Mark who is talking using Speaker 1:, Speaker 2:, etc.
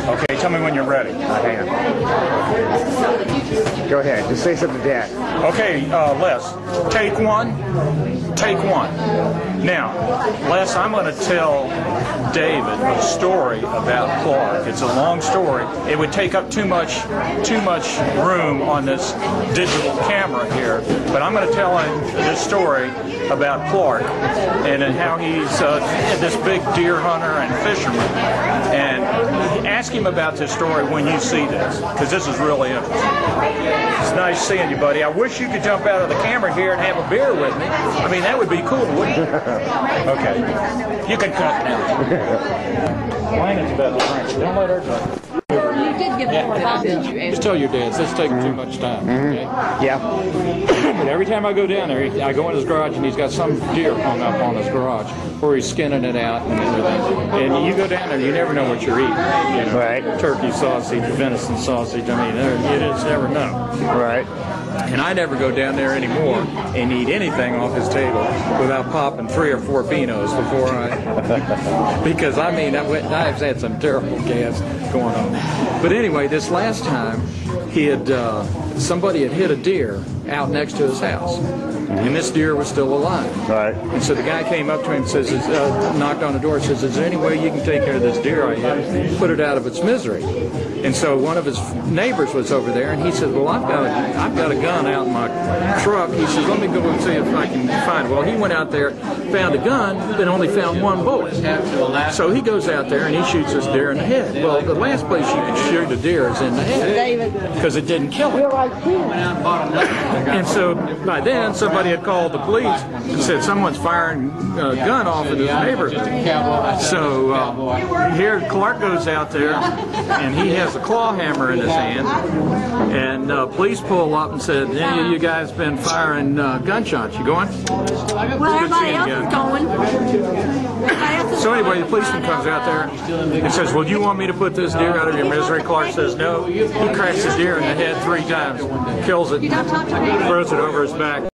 Speaker 1: Okay, tell me when you're ready.
Speaker 2: Hang on. Go ahead. Just say something to Dad.
Speaker 1: Okay, Les, take one. Take one. Now, Les, I'm going to tell David a story about Clark. It's a long story. It would take up too much room on this digital camera here, but I'm going to tell him this story about Clark and how he's this big deer hunter and fisherman. And ask him about this story when you see this, because this is really interesting. It's nice seeing you, buddy. I wish you could jump out of the camera here and have a beer with me. I mean, that would be cool, wouldn't it? Okay. You can cut now. Lana's about to drink. Don't let her drink.
Speaker 3: You did give me more bombs than you
Speaker 1: Just tell your dad, it's taking too much time. Okay?
Speaker 2: Yeah.
Speaker 1: But every time I go down there, I go in his garage and he's got some deer hung up on his garage where he's skinning it out and everything. And you go down there, you never know what you're eating. You know,
Speaker 2: right.
Speaker 1: Turkey sausage, venison sausage. I mean, you just never know.
Speaker 2: Right.
Speaker 1: And I never go down there anymore and eat anything off his table without popping 3 or 4 Beanos before I, because I mean, I've had some terrible gas going on. But anyway, this last time, he had, somebody had hit a deer out next to his house. And this deer was still alive.
Speaker 2: Right.
Speaker 1: And so the guy came up to him and says, knocked on the door and says, is there any way you can take care of this deer I hit? Put it out of its misery. And so one of his neighbors was over there, and he said, well, I've got a gun out in my truck. He says, let me go and see if I can find it. Well, he went out there, found a gun, but only found 1 bullet. So he goes out there and he shoots this deer in the head. Well, the last place you can shoot a deer is in the head because it didn't kill him. And so by then, somebody had called the police and said someone's firing a gun off in his neighborhood. So here Clark goes out there and he has a claw hammer in his hand, and police pull up and said, hey, you guys been firing gunshots. You going?
Speaker 3: Well, everybody else is going.
Speaker 1: So anyway, the policeman comes out there and says, well, do you want me to put this deer out of your misery? Clark says no. He cracks the deer in the head 3 times, kills it, throws it over his back,